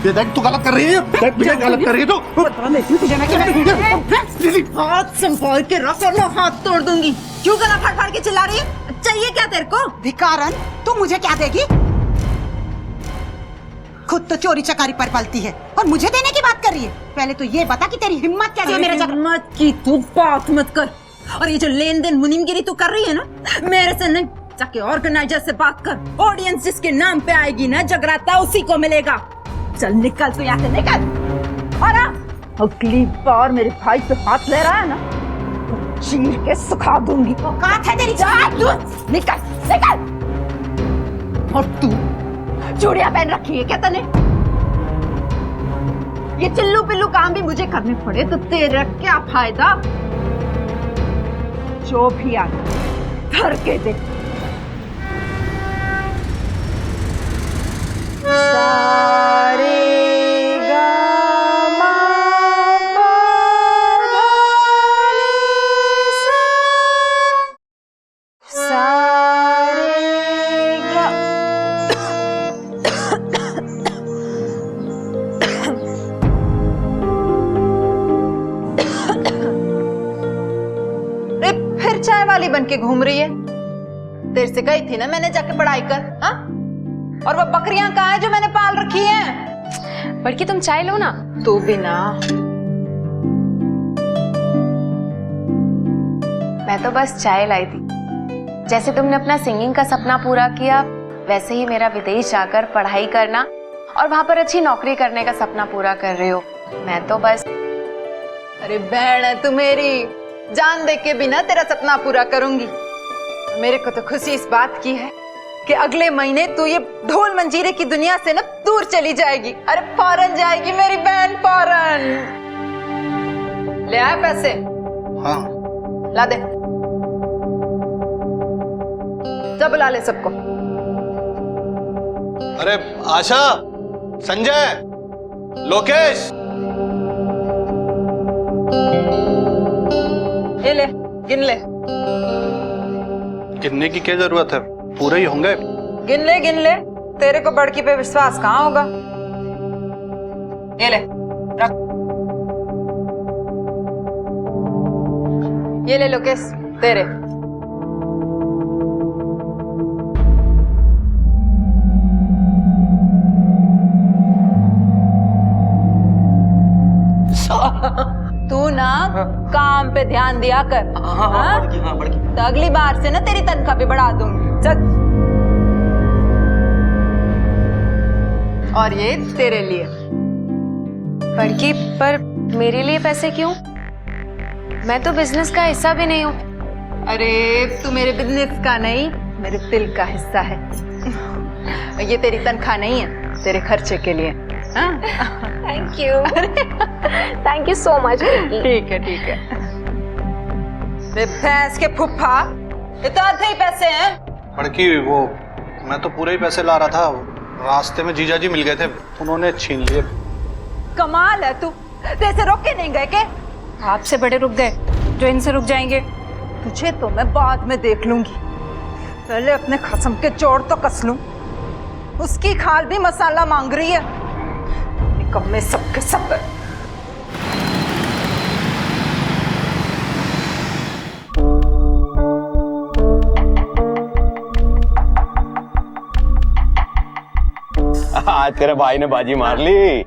ये देख तू गलत कर रही है, देख मुझे गलत कर रही है तू। हाथ संभाल के रख वरना हाथ तोड़ दूंगी। क्यों गला फाड़ फाड़ के चिल्ला रही है? चाहिए क्या तेरे को? भिकारन, तू मुझे क्या देगी? खुद तो चोरी चकारी पर पलती है और मुझे देने की बात कर रही है। पहले तो ये बता कि तेरी हिम्मत कैसे है मेरे जगह? हिम्मत की तू बात मत कर। और ये जो लेन देन मुनीमगिरी तू कर रही है ना, मेरे से नहीं, जाके ऑर्गेनाइजर से बात कर। ऑडियंस जिसके नाम पे आएगी ना जगराता, उसी को मिलेगा। चल निकल तू यहाँ से, निकल। और अगली बार मेरे भाई पे हाथ ले रहा है ना, तो चीर के सुखा दूंगी। औकात है तेरी? जा तू, निकल निकल। और तू चूड़ियां पहन रखी है क्या तने? ये चिल्लू पिल्लू काम भी मुझे करने पड़े तो तेरा क्या फायदा? जो भी आ धर के दे। सारे गा मा पा धा नी सा। सारे गा फिर चाय वाली बन के घूम रही है। तेरे से कही थी ना मैंने जाके पढ़ाई कर, हाँ? और वो बकरियां कहाँ है जो मैंने पाल रखी हैं? बड़की तुम चाय लो ना। तू भी ना। मैं तो बस चाय लाई थी। जैसे तुमने अपना सिंगिंग का सपना पूरा किया, वैसे ही मेरा विदेश जाकर पढ़ाई करना और वहां पर अच्छी नौकरी करने का सपना पूरा कर रहे हो। मैं तो बस। अरे बहन है तू मेरी, जान दे के भी ना तेरा सपना पूरा करूंगी। मेरे को तो खुशी इस बात की है कि अगले महीने तू ये ढोल मंजीरे की दुनिया से ना दूर चली जाएगी। अरे फॉरेन जाएगी मेरी बहन, फॉरेन। ले आए पैसे? हाँ। ला दे। जा बुला ले सबको। अरे आशा, संजय, लोकेश, ये ले, गिन ले। गिनने की क्या जरूरत है, पूरे ही होंगे। गिन ले गिन ले, तेरे को बड़की पे विश्वास कहाँ होगा। ये ले रख। ये ले लोकेश, तेरे। तू ना काम पे ध्यान दिया कर। हाँ? तो अगली बार से ना तेरी तनख्वाह भी बढ़ा दूंगी। चल। और ये तेरे लिए। बड़की, पर मेरे लिए पैसे क्यों? मैं तो बिजनेस का हिस्सा भी नहीं हूँ। अरे तू मेरे बिजनेस का नहीं, मेरे दिल का हिस्सा है। ये तेरी तनख्वाह नहीं है, तेरे खर्चे के लिए। Thank you. Thank you so much. ठीक है ठीक है। भैंस के फुफ्फा, ये तो आधे ही पैसे हैं। बड़की, वो मैं तो पूरे ही पैसे ला रहा था, रास्ते में जीजा जी मिल गए थे, उन्होंने छीन लिए। कमाल है तू, जैसे रोक के नहीं गए के? आपसे बड़े रुक गए जो इनसे रुक जाएंगे। तुझे तो मैं बाद में देख लूंगी, पहले अपने खसम के चोर तो कस लूं। उसकी खाल भी मसाला मांग रही है। निकम्मे सबके सब। आज तेरे भाई ने बाजी मार ली।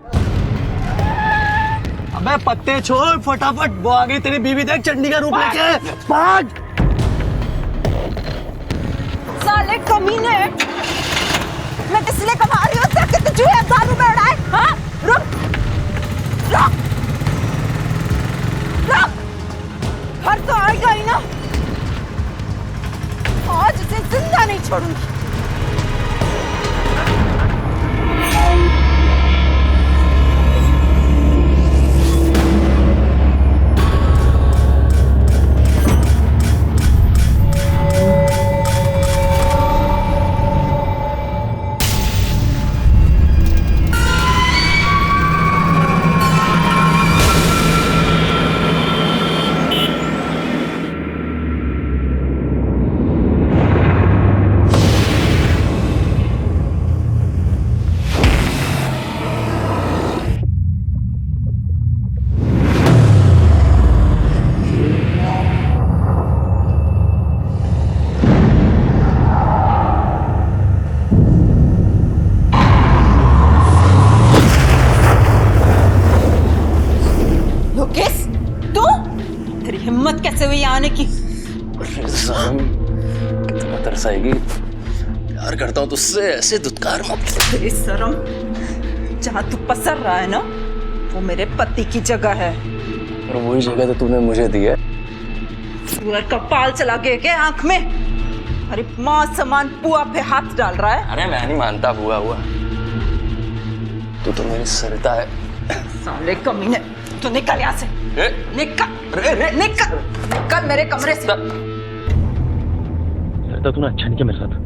अबे पत्ते छोड़, फटाफट वो आ गई तेरी बीवी, देख चंडी का रूप लेके। भाग। साले कमीने, मैं इसलिए कमा रही हूँ ताकि तुझे दारू में उड़ाए। हाँ? रुक रुक रुक। घर तो आएगा ही ना, आज उसे जिंदा नहीं छोड़ूंगी। तरसाएगी। प्यार करता हूँ तुझसे, ऐसे धुतकार मत। तेरी शर्म, जहाँ तू पसर रहा है ना वो मेरे पति की जगह है। और वही जगह तो तूने मुझे दी है। सूअर का पाल चला गया क्या आंख में? अरे माँ समान पुआ पे हाथ डाल रहा है। अरे मैं नहीं मानता हुआ तू तो मेरी सरिता है। साले कमीने, तू निकल यहाँ से। निकल निकल मेरे कमरे से। सरिता तूने अच्छा नहीं किया मेरे साथ।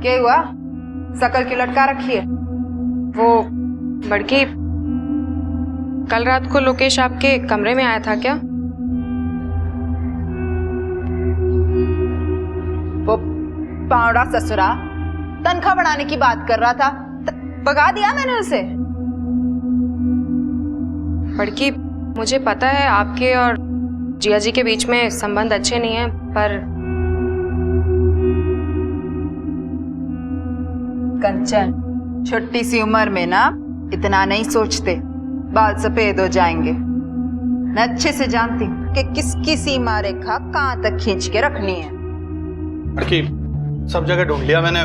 क्या हुआ? शकल की लटका रखी है। वो बड़की, कल रात को लोकेश आपके कमरे में आया था क्या? वो पावड़ा ससुरा तनख्वाह बढ़ाने की बात कर रहा था, भगा दिया मैंने उसे। बड़की, मुझे पता है आपके और जिया जी के बीच में संबंध अच्छे नहीं हैं, पर कंचन, छोटी सी उम्र में ना इतना नहीं सोचते, बाल सफेद हो जाएंगे। मैं अच्छे से जानती हूँ कि किसकी सीमा रेखा कहाँ तक खींच के रखनी है। लड़की, सब जगह ढूंढ लिया मैंने,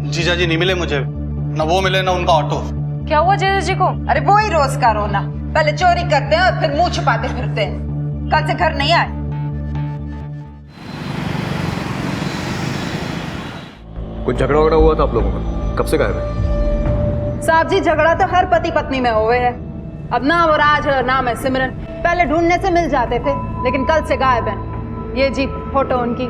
जीजा जी नहीं मिले मुझे, ना वो मिले ना उनका ऑटो। क्या हुआ जीजा जी को? अरे वो ही रोज का रोना, पहले चोरी करते हैं और फिर मुंह छुपाते फिरते हैं। कल से घर नहीं आए। कुछ झगड़ा वगड़ा हुआ था आप लोगों का? कब से गायब है? साहब जी, झगड़ा तो हर पति पत्नी में हुए है। अब ना वो राज है ना मैं सिमरन, पहले ढूंढने से मिल जाते थे, लेकिन कल से गायब है। ये जी फोटो उनकी।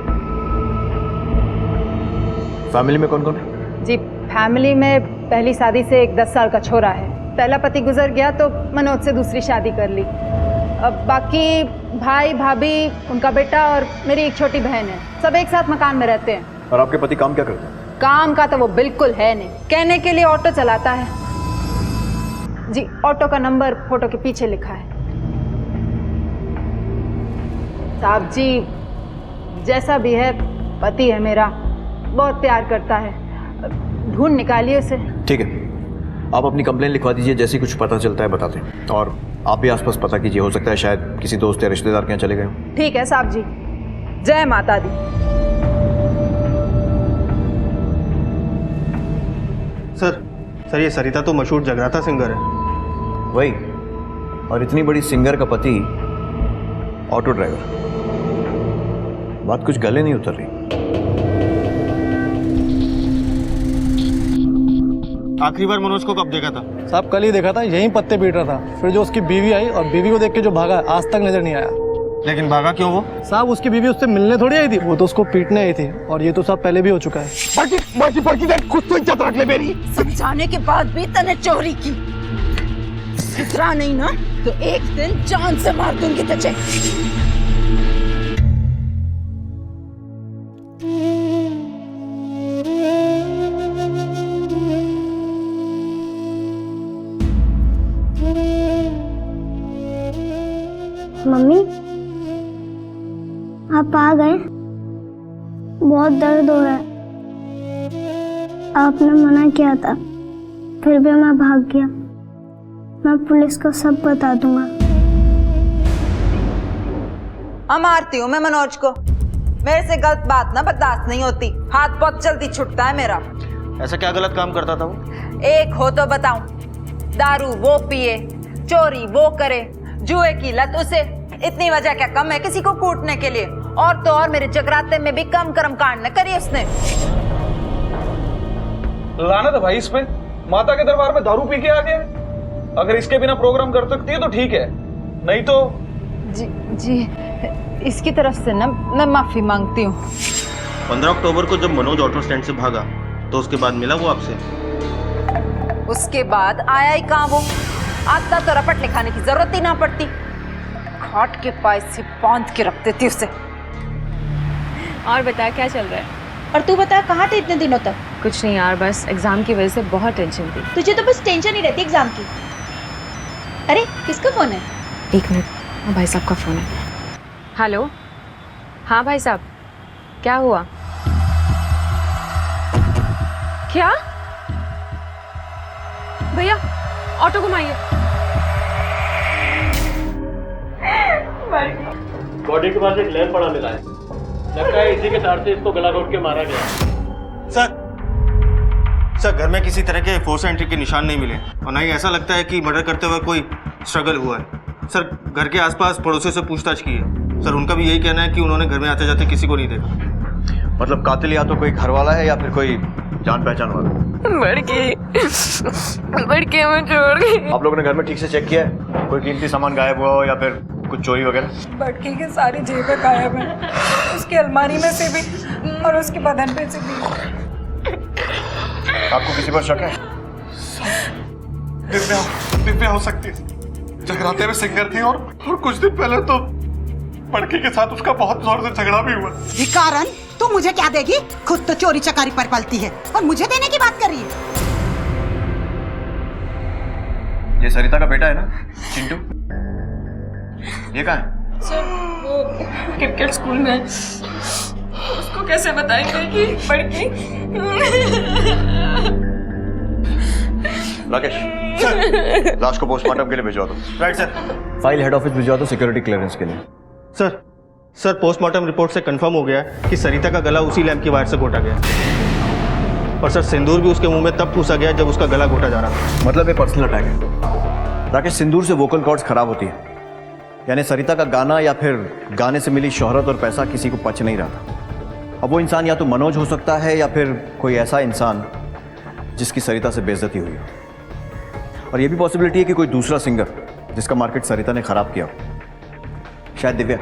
फैमिली में कौन कौन है? जी फैमिली में पहली शादी से एक 10 साल का छोरा है। पहला पति गुजर गया तो मनोज से दूसरी शादी कर ली। अब बाकी भाई भाभी, उनका बेटा और मेरी एक छोटी बहन है। सब एक साथ मकान में रहते हैं। और आपके पति काम क्या करते हैं? काम का तो वो बिल्कुल है नहीं, कहने के लिए ऑटो चलाता है। जी ऑटो का नंबर फोटो के पीछे लिखा है। साहब जी, जैसा भी है पति है मेरा, बहुत प्यार करता है, ढूंढ निकालिए उसे। ठीक है, आप अपनी कंप्लेन लिखवा दीजिए, जैसे ही कुछ पता चलता है बताते हैं। और आप भी आसपास पता कीजिए, हो सकता है शायद किसी दोस्त या रिश्तेदार के यहाँ चले गए हों। ठीक है साहब जी, जय माता दी। सर ये सरिता तो मशहूर जगराता सिंगर है। वही, और इतनी बड़ी सिंगर का पति ऑटो ड्राइवर। बात कुछ गले नहीं उतर रही। आखिरी बार मनोज को कब देखा था? साहब कल ही देखा था, यहीं पत्ते पीट रहा था। फिर जो उसकी बीवी आई और बीवी को देख के जो भागा, आज तक नजर नहीं आया। लेकिन भागा क्यों वो? साहब उसकी बीवी उससे मिलने थोड़ी आई थी, वो तो उसको पीटने आई थी। और ये तो सब पहले भी हो चुका है। कुछ तो इज्जत रख ले मेरी। समझाने के बाद भी तने चोरी की। सुधरा नहीं ना तो एक दिन जान से मार दूंगी तुझे। मम्मी, आप आ गए? बहुत दर्द हो रहा है। आपने मना किया था, फिर भी मैं भाग गया। मैं पुलिस को सब बता दूंगा। मारती हूँ मैं मनोज को। मेरे से गलत बात ना बर्दाश्त नहीं होती, हाथ बहुत जल्दी छुटता है मेरा। ऐसा क्या गलत काम करता था वो? एक हो तो बताऊं, दारू वो पिए, चोरी वो करे, जुए की लत उसे। इतनी वजह क्या कम है किसी को कूटने के लिए? और तो और मेरे जगराते में भी कम कर्म कांड न करी उसने। लानत है भाई इस पे, माता के दरबार में दारू पी के आ गया। अगर इसके बिना प्रोग्राम कर सकती है तो ठीक है, नहीं तो। जी इसकी तरफ से ना मैं माफी मांगती हूँ। 15 अक्टूबर को जब मनोज ऑटो स्टैंड से भागा तो उसके बाद मिला वो आपसे? उसके बाद आया ही कहाँ वो, आता तो रपट लिखाने की जरूरत ही ना पड़ती, खाट के पास से बांध के रख देती उसे। और बता क्या चल रहा है? और तू बता कहाँ थे इतने दिनों तक? कुछ नहीं यार, बस एग्जाम की वजह से बहुत टेंशन थी। तुझे तो बस टेंशन ही रहती एग्जाम की। अरे किसका फोन है? एक मिनट, हाँ भाई साहब का फोन है। हेलो, हाँ भाई साहब, क्या हुआ? क्या? भैया ऑटो घुमाइए। बॉडी के पास एक लैंप पड़ा मिला है, लगता है इसी के तार से इसको गला घोट के मारा गया। सर घर में किसी तरह के फोर्स एंट्री के निशान नहीं मिले और ना ही ऐसा लगता है कि मर्डर करते वक्त कोई स्ट्रगल हुआ है। सर घर के आसपास पड़ोसियों से पूछताछ की है। सर उनका भी यही कहना है कि उन्होंने घर में आते जाते किसी को नहीं देखा। मतलब कातिल या तो कोई घर वाला है या फिर कोई जान पहचान वाला। बड़के में छोड़ गई। आप लोगों ने घर में ठीक से चेक किया है? कोई कीमती सामान गायब हुआ हो या फिर कुछ चोरी वगैरह? बड़की के सारी जेबें गायब हैं, उसकी अलमारी में से भी और उसके बदन पे से भी। आपको किसी पर शक है? दिव्या हो सकती है। जगराते में सिंगर थी और कुछ दिन पहले तो बड़की के साथ उसका बहुत जोर से झगड़ा भी हुआ। भिखारन, तू मुझे क्या देगी? खुद तो चोरी चकारी पर पलती है और मुझे देने की बात कर रही है। ये सरिता का बेटा है ना, चिंटू? ये कहाँ है? सर वो क्रिकेट स्कूल में, उसको कैसे बताएंगे कि बड़की? राकेश, लाश को पोस्टमार्टम के लिए भिजवा दो। Right sir. File head office भिजवा दो सिक्योरिटी क्लियरेंस के लिए। सर पोस्टमार्टम रिपोर्ट से कंफर्म हो गया है कि सरिता का गला उसी लैंप की वायर से घोटा गया और सर सिंदूर भी उसके मुंह में तब ठूसा गया जब उसका गला घोटा जा रहा था। मतलब ये पर्सनल अटैक है। राकेश, सिंदूर से वोकल कॉर्ड्स खराब होती है, यानी सरिता का गाना या फिर गाने से मिली शोहरत और पैसा किसी को पच नहीं रहा था। अब वो इंसान या तो मनोज हो सकता है या फिर कोई ऐसा इंसान जिसकी सरिता से बेइज्जती हुई हो, और ये भी पॉसिबिलिटी है कि कोई दूसरा सिंगर जिसका मार्केट सरिता ने खराब किया हो, शायद दिव्या।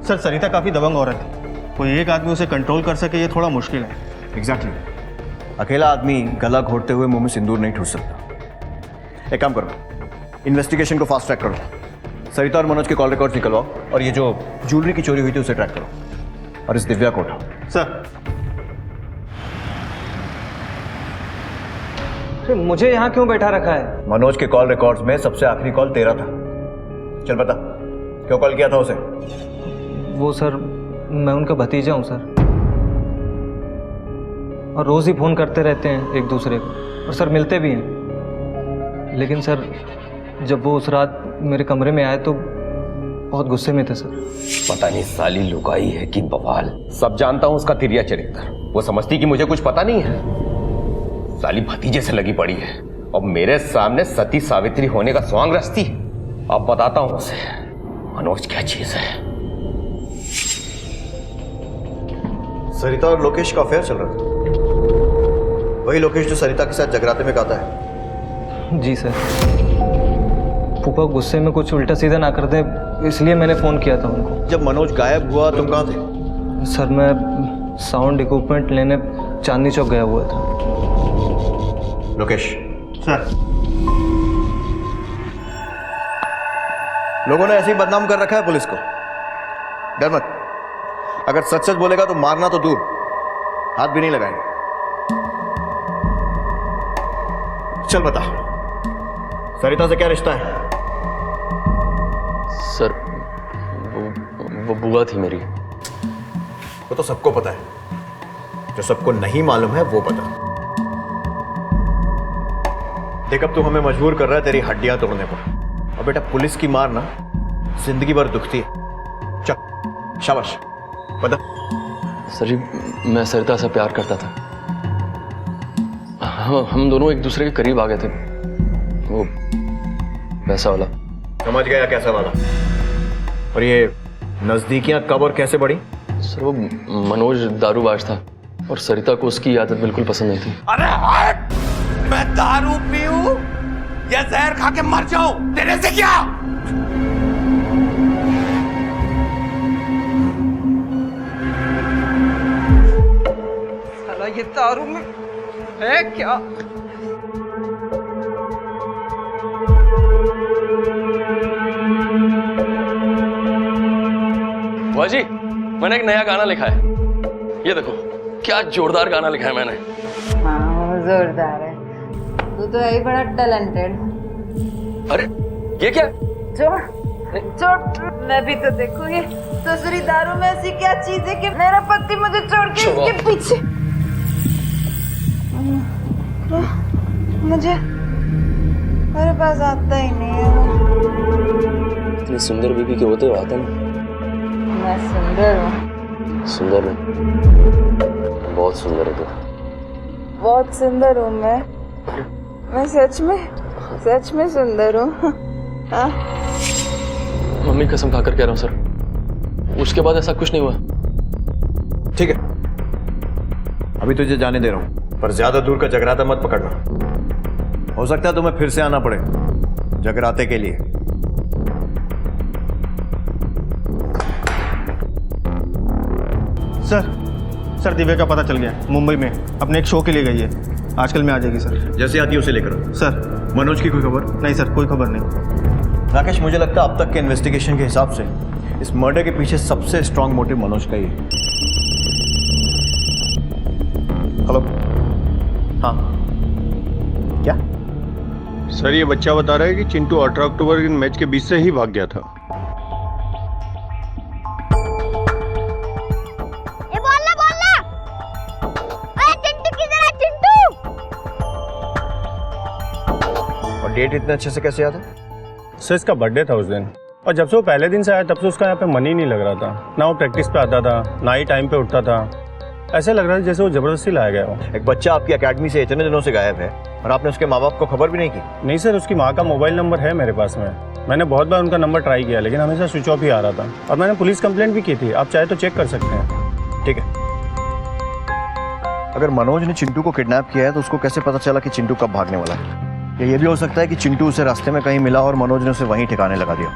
सर सरिता काफ़ी दबंग औरत है, कोई एक आदमी उसे कंट्रोल कर सके ये थोड़ा मुश्किल है। एग्जैक्टली। अकेला आदमी गला घोटते हुए मुंह में सिंदूर नहीं ठूस सकता। एक काम करो, इन्वेस्टिगेशन को फास्ट ट्रैक करो। सरिता और मनोज के कॉल रिकॉर्ड्स निकलवाओ और ये जो ज्वेलरी की चोरी हुई थी उसे ट्रैक करो और इस दिव्या को उठाओ। सर मुझे यहाँ क्यों बैठा रखा है? मनोज के कॉल रिकॉर्ड्स में सबसे आखिरी कॉल तेरा था। चल बता, क्यों कॉल किया था उसे? वो सर, मैं उनका भतीजा हूँ सर, और रोज ही फोन करते रहते हैं एक दूसरे को, और सर मिलते भी हैं। लेकिन सर जब वो उस रात मेरे कमरे में आए तो बहुत गुस्से में थे सर। पता नहीं साली लुगाई है कि बवाल। सब जानता हूं उसका तिरिया चरित्र। वो समझती कि मुझे कुछ पता नहीं है। साली भतीजे से लगी पड़ी है और मेरे सामने सती सावित्री होने का स्वांग रचती। अब बताता हूं उसे मनोज क्या चीज है। सरिता और लोकेश का अफेयर चल रहा था। वही लोकेश जो सरिता के साथ जगराते में गाता है? जी सर। फूफा गुस्से में कुछ उल्टा सीधा ना कर दे, इसलिए मैंने फोन किया था उनको। जब मनोज गायब हुआ तुम कहाँ थे? सर मैं साउंड इक्विपमेंट लेने चांदनी चौक गया हुआ था। लोकेश। सर लोगों ने ऐसे ही बदनाम कर रखा है पुलिस को। डर मत, अगर सच सच बोलेगा तो मारना तो दूर, हाथ भी नहीं लगाएंगे। चल बता, सरिता से क्या रिश्ता है? सर वो बुआ थी मेरी। वो तो सबको पता है, जो सबको नहीं मालूम है वो पता। देख अब तू हमें मजबूर कर रहा है तेरी हड्डियां तोड़ने पर। और बेटा पुलिस की मार ना जिंदगी भर दुखती है। चल शाबाश बता। सर जी मैं सरिता से प्यार करता था। हम दोनों एक दूसरे के करीब आ गए थे। वो वैसा वाला। समझ गया कैसा वाला। और ये नजदीकियां कब और कैसे बढ़ी? सर वो मनोज दारूबाज था और सरिता को उसकी आदत बिल्कुल पसंद नहीं थी। अरे हट! मैं दारू पीऊं या जहर खा के मर जाऊं, तेरे से क्या? साला ये दारू में है क्या? बुआ जी, मैंने एक नया गाना लिखा है। ये देखो क्या जोरदार गाना लिखा है मैंने। हाँ जोरदार है, तू तो है ही बड़ा टैलेंटेड। अरे ये क्या? छोड़, मैं भी तो देखूं ये दूसरी दारू में ऐसी क्या चीज है कि मेरा पति मुझे छोड़ के इसके पीछे। मुझे मेरे पास आता ही नहीं है। इतनी सुंदर बीबी के होते आता ना। मैं सुंदर हूँ। सुंदर है, बहुत सुंदर है तू। बहुत सुंदर हूँ मैं सच में सुंदर हूँ। मम्मी कसम खाकर कह रहा हूँ सर, उसके बाद ऐसा कुछ नहीं हुआ। ठीक है, अभी तुझे जाने दे रहा हूं, पर ज्यादा दूर का जगराता मत पकड़ना। हो सकता है तुम्हें फिर से आना पड़े जगराते के लिए। सर दिव्या का पता चल गया, मुंबई में अपने एक शो के लिए गई है। आजकल में आ जाएगी सर। जैसे आती है उसे लेकर आओ। सर मनोज की कोई खबर? नहीं सर, कोई खबर नहीं। राकेश, मुझे लगता है अब तक के इन्वेस्टिगेशन के हिसाब से इस मर्डर के पीछे सबसे स्ट्रांग मोटिव मनोज का ही है। हेलो, हाँ क्या? सर ये बच्चा बता रहा है कि चिंटू 18 अक्टूबर के मैच के बीच से ही भाग गया था। और डेट इतने अच्छे से कैसे याद है? सर इसका बर्थडे था उस दिन, और जब से वो पहले दिन से आया तब से उसका यहाँ पे मन ही नहीं लग रहा था। ना वो प्रैक्टिस पे आता था, ना ही टाइम पे उठता था। ऐसे लग रहा था जैसे वो जबरदस्ती लाया गया हो। एक बच्चा आपकी एकेडमी से इतने दिनों से गायब है और आपने उसके माँ बाप को खबर भी नहीं की? नहीं सर, उसकी माँ का मोबाइल नंबर है मेरे पास में। मैंने बहुत बार उनका नंबर ट्राई किया, लेकिन हमेशा स्विच ऑफ ही आ रहा था। और मैंने पुलिस कंप्लेंट भी की थी, आप चाहे तो चेक कर सकते हैं। ठीक है, अगर मनोज ने चिंटू को किडनैप किया है तो उसको कैसे पता चला कि चिंटू कब भागने वाला है? या ये भी हो सकता है कि चिंटू उसे रास्ते में कहीं मिला और मनोज ने उसे वहीं ठिकाने लगा दिया।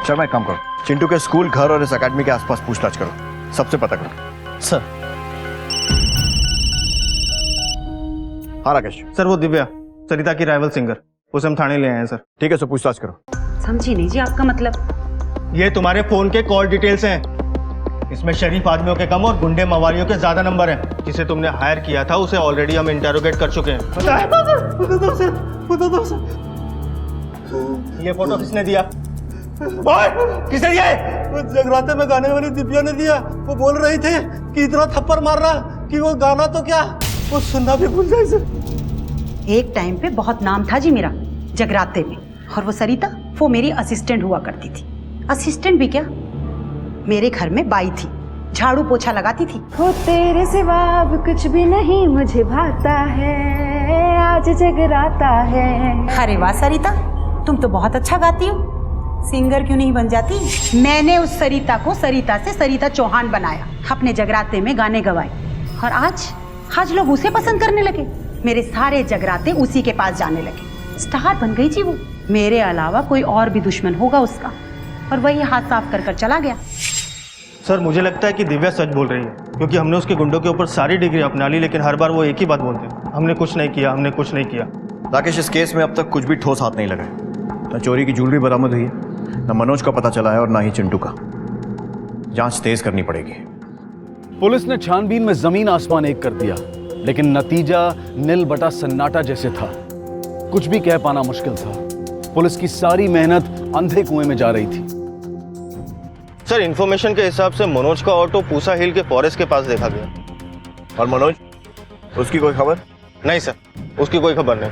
शर्मा, एक काम करो, चिंटू के स्कूल, घर और इस एकेडमी के आसपास पूछताछ करो, सबसे पता करो। सर। हाँ राकेश। सर वो दिव्या, सरिता की राइवल सिंगर, उसे हम थाने ले आए हैं सर। ठीक है, सो पूछताछ करो। समझी नहीं जी आपका मतलब? ये तुम्हारे फोन के कॉल डिटेल्स हैं। इसमें शरीफ आदमियों के कम और गुंडे मवालियों के ज्यादा नंबर हैं। जिसे तुमने हायर किया था उसे ऑलरेडी हम इंटेरोगेट कर चुके हैं। ये फोटो किसने दिया? किसने दिया? वो जगराते में गाने वाली दिव्या ने दिया। वो बोल रही थे कि इतना थप्पड़ मार रहा कि वो गाना तो क्या, वो सुनना भी भूल जाए सर। एक टाइम पे बहुत नाम था जी मेरा जगराते में, और वो सरिता, वो मेरी असिस्टेंट हुआ करती थी। असिस्टेंट भी क्या, मेरे घर में बाई थी, झाड़ू पोछा लगाती थी। हो तेरे सिवा अब कुछ भी नहीं मुझे भाता है, आज जगराता है। अरे वाह सरिता, तुम तो बहुत अच्छा गाती हो, सिंगर क्यों नहीं बन जाती? मैंने उस सरिता को सरिता से सरिता चौहान बनाया, अपने जगराते में गाने गवाए, और आज लोग उसे पसंद करने लगे। मेरे सारे जगराते उसी के पास जाने लगे, स्टार बन गई जी वो। मेरे अलावा कोई और भी दुश्मन होगा उसका, और वही हाथ साफ कर चला गया। सर मुझे लगता है कि दिव्या सच बोल रही है, क्योंकि हमने उसके गुंडों के ऊपर सारी डिग्री अपना ली, लेकिन हर बार वो एक ही बात बोलते हैं, हमने कुछ नहीं किया, हमने कुछ नहीं किया। राकेश, इस केस में अब तक कुछ भी ठोस हाथ नहीं लगा। न चोरी की ज्वेलरी बरामद हुई है, न मनोज का पता चला है, और न ही चिंटू का। जांच तेज करनी पड़ेगी। पुलिस ने छानबीन में जमीन आसमान एक कर दिया, लेकिन नतीजा नील बटा सन्नाटा जैसे था। कुछ भी कह पाना मुश्किल था। पुलिस की सारी मेहनत अंधे कुएं में जा रही थी। सर इन्फॉर्मेशन के हिसाब से मनोज का ऑटो पूसा हिल के फॉरेस्ट के पास देखा गया। और मनोज, उसकी कोई खबर? नहीं सर, उसकी कोई खबर नहीं।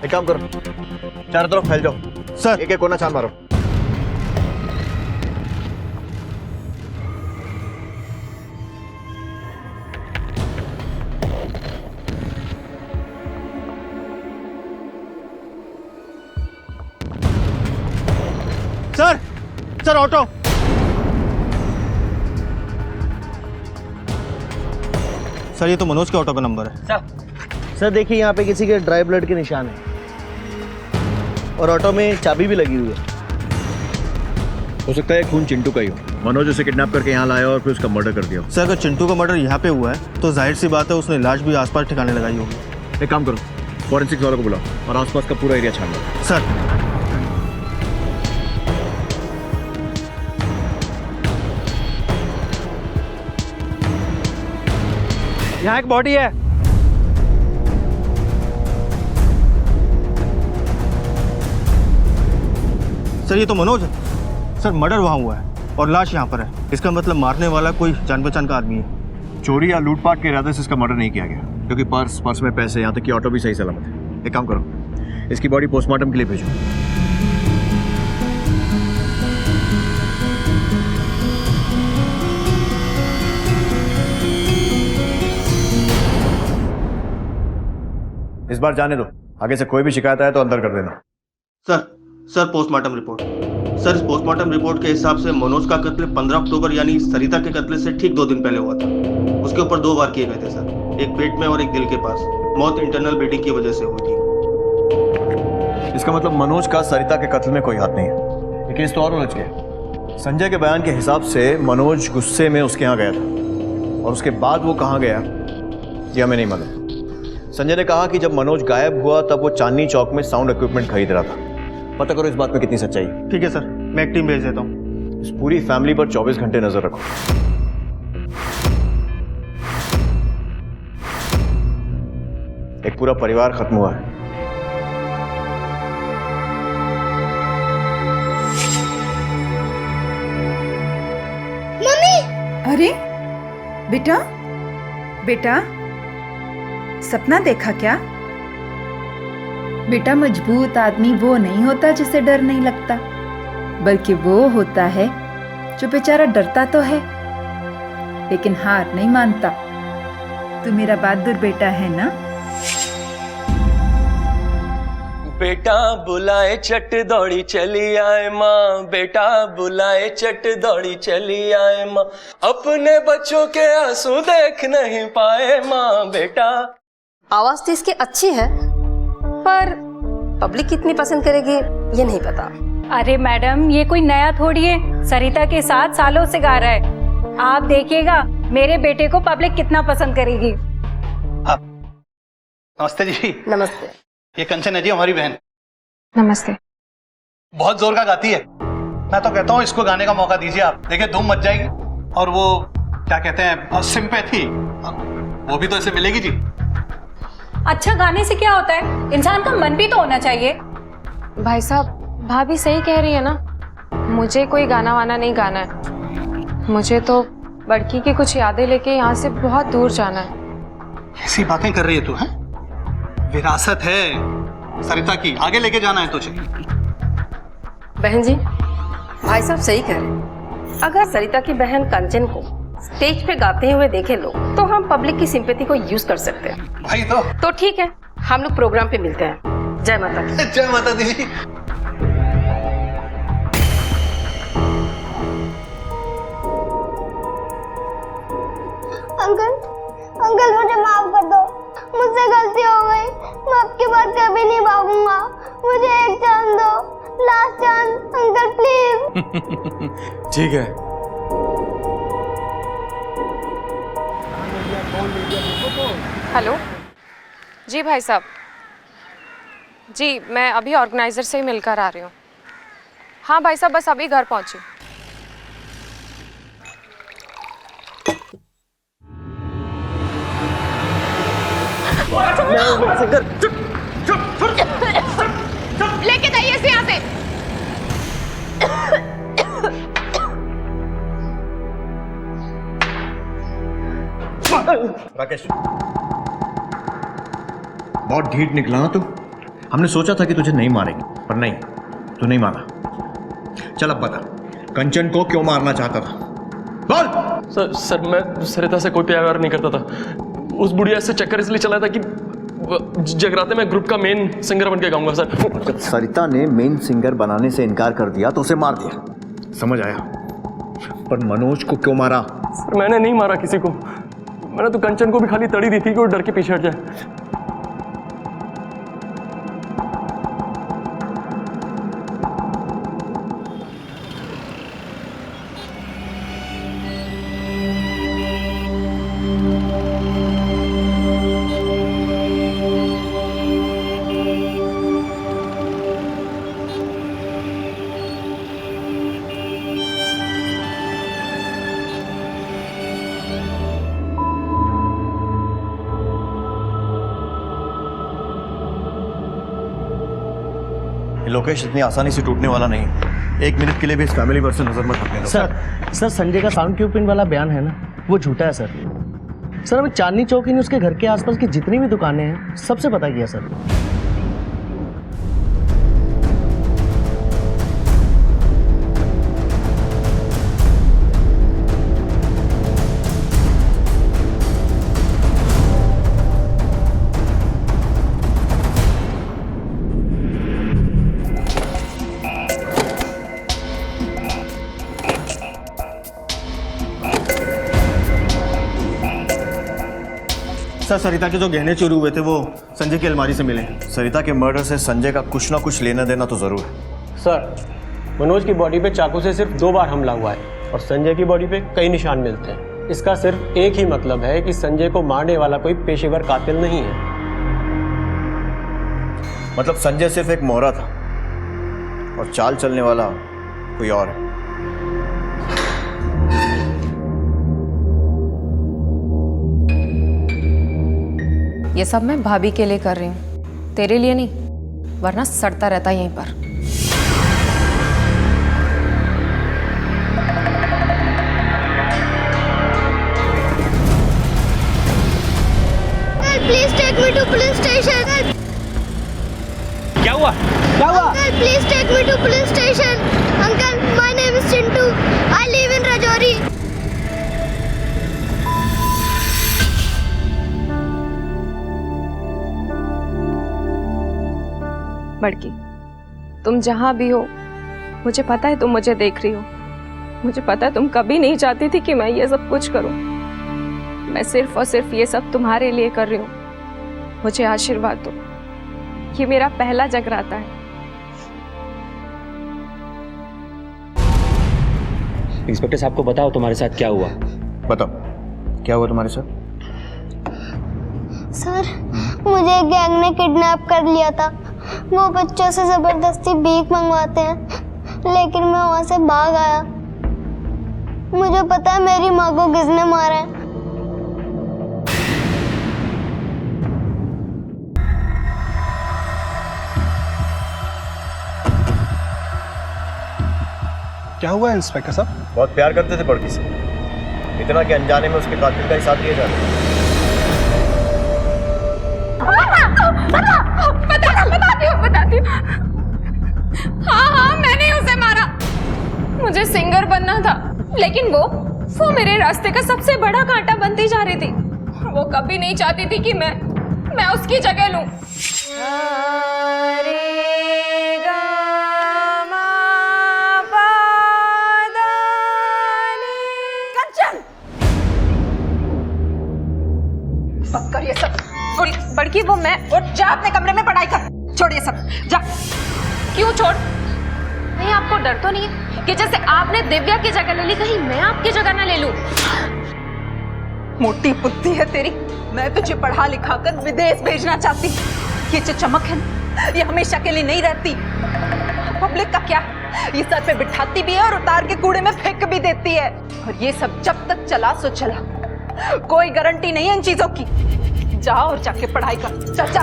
एक काम करो, चारों तरफ फैल जाओ सर, एक एक कोना छान मारो। Sir auto. सर ये तो मनोज के ऑटो का नंबर है। सर देखिए यहाँ पे किसी के ड्राई ब्लड के निशान है, और ऑटो में चाबी भी लगी हुई है। हो सकता है खून चिंटू का ही हो। मनोज उसे किडनैप करके यहाँ लाया और फिर उसका मर्डर कर दिया। सर अगर चिंटू का मर्डर यहाँ पे हुआ है तो जाहिर सी बात है उसने लाश भी आसपास ठिकाने लगाई होगी। एक काम करो, फॉरेंसिक्स वालों को बुलाओ और आसपास का पूरा एरिया छान लो। सर यहाँ एक बॉडी है। सर ये तो मनोज है। सर मर्डर वहाँ हुआ है और लाश यहाँ पर है। इसका मतलब मारने वाला कोई जान पहचान का आदमी है। चोरी या लूटपाट के इरादे से इसका मर्डर नहीं किया गया, क्योंकि पर्स में पैसे, यहाँ तक कि ऑटो भी सही सलामत है। एक काम करो, इसकी बॉडी पोस्टमार्टम के लिए भेजो। इस बार जाने दो, आगे से कोई भी शिकायत आए तो अंदर कर देना। Sir postmortem report. सर इस पोस्टमार्टम रिपोर्ट के हिसाब से मनोज का कत्ल 15 अक्टूबर यानी सरिता के कत्ल से ठीक 2 दिन पहले हुआ था। उसके ऊपर 2 वार किए गए थे सर, एक पेट में और एक दिल के पास। मौत इंटरनल ब्लीडिंग की वजह से हुई थी। इसका मतलब मनोज का सरिता के कत्ल में कोई हाथ नहीं है। ये केस तो और उलझ गया। संजय के बयान के हिसाब से मनोज गुस्से में उसके यहाँ गया था और उसके बाद वो कहाँ गया ये हमें नहीं मालूम। संजय ने कहा कि जब मनोज गायब हुआ तब वो चांदनी चौक में साउंड इक्विपमेंट खरीद रहा था। पता करो इस बात में कितनी सच्चाई। ठीक है सर, मैं एक टीम भेज देता हूँ। इस पूरी फैमिली पर 24 घंटे नजर रखो। एक पूरा परिवार खत्म हुआ है। मम्मी! अरे बेटा, बेटा सपना देखा क्या? बेटा मजबूत आदमी वो नहीं होता जिसे डर नहीं लगता, बल्कि वो होता है जो बेचारा डरता तो है लेकिन हार नहीं मानता। तू मेरा बहादुर बेटा है ना? बेटा बुलाए चट दौड़ी चली आए माँ, बेटा बुलाए चट दौड़ी चली आए माँ, अपने बच्चों के आंसू देख नहीं पाए माँ। बेटा आवाज तो इसकी अच्छी है, पर पब्लिक कितनी पसंद करेगी ये नहीं पता। अरे मैडम, ये कोई नया थोड़ी है, सरिता के साथ सालों से गा रहा है। आप देखिएगा मेरे बेटे को पब्लिक कितना पसंद करेगी। नमस्ते जी। नमस्ते। ये कंचन है जी, हमारी बहन। नमस्ते। बहुत जोर का गाती है। मैं तो कहता हूँ इसको गाने का मौका दीजिए आप, देखिए धूम मच जाएगी। और वो क्या कहते हैं, सिंपैथी, वो भी तो ऐसे मिलेगी जी। अच्छा गाने से क्या होता है, इंसान का मन भी तो होना चाहिए। भाई साहब, भाभी सही कह रही है ना, मुझे कोई गाना वाना नहीं गाना है। मुझे तो बड़की की कुछ यादें लेके यहाँ से बहुत दूर जाना है। ऐसी बातें कर रही है तू? है विरासत है सरिता की, आगे लेके जाना है तुझे। बहन जी, भाई साहब सही कह रहे हैं। अगर सरिता की बहन कंचन को स्टेज पे गाते हुए देखे लोग तो हम पब्लिक की सिंपैथी को यूज कर सकते हैं। भाई तो ठीक है, हम लोग प्रोग्राम पे मिलते हैं। जय माता दी। जय माता दी जी। अंकल मुझे माफ कर दो, मुझसे गलती हो गई। मैं आपके बाद कभी नहीं भागूंगा। मुझे एक चांस दो, लास्ट चांस अंकल प्लीज। ठीक है। हेलो जी भाई साहब, जी मैं अभी ऑर्गेनाइजर से ही मिलकर आ रही हूँ। हाँ भाई साहब, बस अभी घर पहुँची। लेके जाइए इसे यहाँ से। राकेश, बहुत ढीठ निकला ना तू। हमने सोचा था कि तुझे नहीं मारेंगे, पर नहीं, तू नहीं माना। चल अब बता, कंचन को क्यों मारना चाहता था? बोल। सर मैं सरिता से कोई प्यार नहीं करता था। उस बुढ़िया से चक्कर इसलिए चला था कि जगराते में ग्रुप का मेन सिंगर बन के गाऊंगा सर। जब सरिता ने मेन सिंगर बनाने से इनकार कर दिया तो उसे मार दिया, समझ आया? पर मनोज को क्यों मारा? सर मैंने नहीं मारा किसी को, मैंने तो कंचन को भी खाली तड़ी दी थी कि वो डर के पीछे हट जाए। ये लोकेश इतनी आसानी से टूटने वाला नहीं है। 1 मिनट के लिए भी इस फैमिली पर से नजर मत हटने दो। सर संजय का साउंड क्यूपिंग वाला बयान है ना, वो झूठा है सर। सर हमें चांदनी चौक ही नहीं, उसके घर के आसपास की जितनी भी दुकानें हैं सबसे पता किया सर। सर सरिता के जो गहने चोरी हुए थे वो संजय की अलमारी से मिले। सरिता के मर्डर से संजय का कुछ ना कुछ लेना देना तो जरूर है। सर मनोज की बॉडी पे चाकू से सिर्फ 2 बार हमला हुआ है और संजय की बॉडी पे कई निशान मिलते हैं। इसका सिर्फ एक ही मतलब है कि संजय को मारने वाला कोई पेशेवर कातिल नहीं है। मतलब संजय सिर्फ एक मोहरा था और चाल चलने वाला कोई और है। ये सब मैं भाभी के लिए कर रही हूँ, तेरे लिए नहीं, वरना सड़ता रहता यहीं पर। Please take me to police station. क्या हुआ? Uncle, please take me to police station. Uncle, my name is Chintu. I live in Rajouri. बड़की, तुम जहाँ भी हो, मुझे पता है तुम मुझे देख रही हो। मुझे पता है तुम कभी नहीं चाहती थी कि मैं ये सब कुछ करूं। मैं सिर्फ और सिर्फ ये सब तुम्हारे लिए कर रही हूँ। मुझे आशीर्वाद दो, ये मेरा पहला जगराता है। इंस्पेक्टर साहब को बताओ तुम्हारे साथ क्या हुआ। बताओ क्या हुआ तुम्हारे साथ? सर, मुझे गैंग ने किडनैप कर लिया था। वो बच्चों से जबरदस्ती भीख मंगवाते हैं, लेकिन मैं वहां से भाग आया। मुझे पता है मेरी माँ को किसने मारा है। क्या हुआ इंस्पेक्टर साहब? बहुत प्यार करते थे बड़की से, इतना कि अनजाने में उसके कातिल का ही साथ दिया जाता है। बताती हूँ। हाँ, मैंने उसे मारा। मुझे सिंगर बनना था, लेकिन वो मेरे रास्ते का सबसे बड़ा कांटा बनती जा रही थी। वो कभी नहीं चाहती थी कि मैं उसकी जगह लूं। कर ये सब। बड़की, वो मैं और जा अपने कमरे में पढ़ाई कर। छोड़ ये सब, जा। क्यों छोड़? नहीं, आपको डर तो नहीं है कि जैसे आपने दिव्या की जगह ले ली, कहीं मैं आपकी जगह ना ले लूं? मोटी बुद्धि है तेरी। मैं तुझे पढ़ा लिखा कर विदेश भेजना चाहती। ये जो चमक है ना, ये हमेशा के लिए नहीं रहती। पब्लिक का क्या, ये सर पे बिठाती भी है और उतार के कूड़े में फेंक भी देती है। और ये सब जब तक चला सो चला, कोई गारंटी नहीं है इन चीजों की। जा और जाके पढ़ाई कर। चल जा।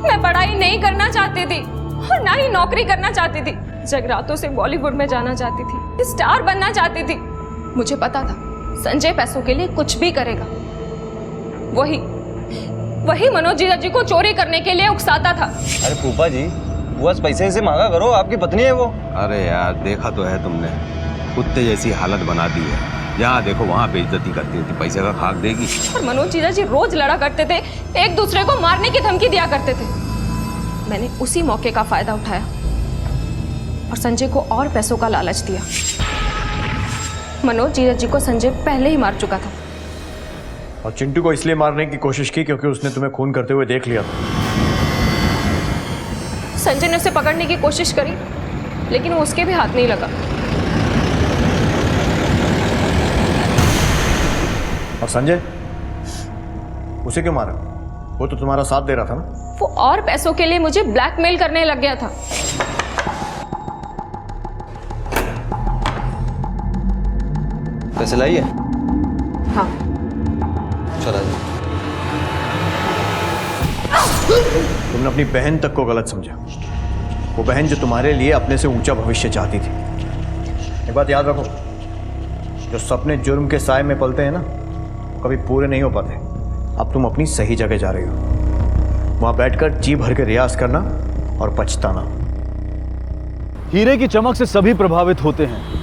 मैं पढ़ाई नहीं करना चाहती थी और ना ही नौकरी करना चाहती थी। जगरातों से बॉलीवुड में जाना चाहती थी, स्टार बनना चाहती थी। मुझे पता था संजय पैसों के लिए कुछ भी करेगा। वही मनोज जीजा जी को चोरी करने के लिए उकसाता था। अरे फूफा जी, बस पैसे से मांगा करो, आपकी पत्नी है वो। अरे यार, देखा तो है तुमने, कुत्ते जैसी हालत बना दी है। जहाँ देखो वहाँ बेइज्जती करती थी, पैसे का खाक देगी। और मनोज जीजा जी रोज लड़ा करते थे, एक दूसरे को मारने की धमकी दिया करते थे। मैंने उसी मौके का फायदा उठाया और संजय को और पैसों का लालच दिया। मनोज जीजा जी को संजय पहले ही मार चुका था और चिंटू को इसलिए मारने की कोशिश की क्योंकि उसने तुम्हें खून करते हुए देख लिया था। संजय ने उसे पकड़ने की कोशिश करी, लेकिन वो उसके भी हाथ नहीं लगा। और संजय, उसे क्यों मारा? वो तो तुम्हारा साथ दे रहा था ना। वो और पैसों के लिए मुझे ब्लैकमेल करने लग गया था। पैसे लाइए? हाँ। चला तुमने अपनी बहन तक को गलत समझा। वो बहन जो तुम्हारे लिए अपने से ऊंचा भविष्य चाहती थी। एक बात याद रखो, जो सपने जुर्म के साए में पलते हैं ना, कभी पूरे नहीं हो पाते। अब तुम अपनी सही जगह जा रही हो, वहां बैठकर जी भर के रियाज करना और पछताना। हीरे की चमक से सभी प्रभावित होते हैं,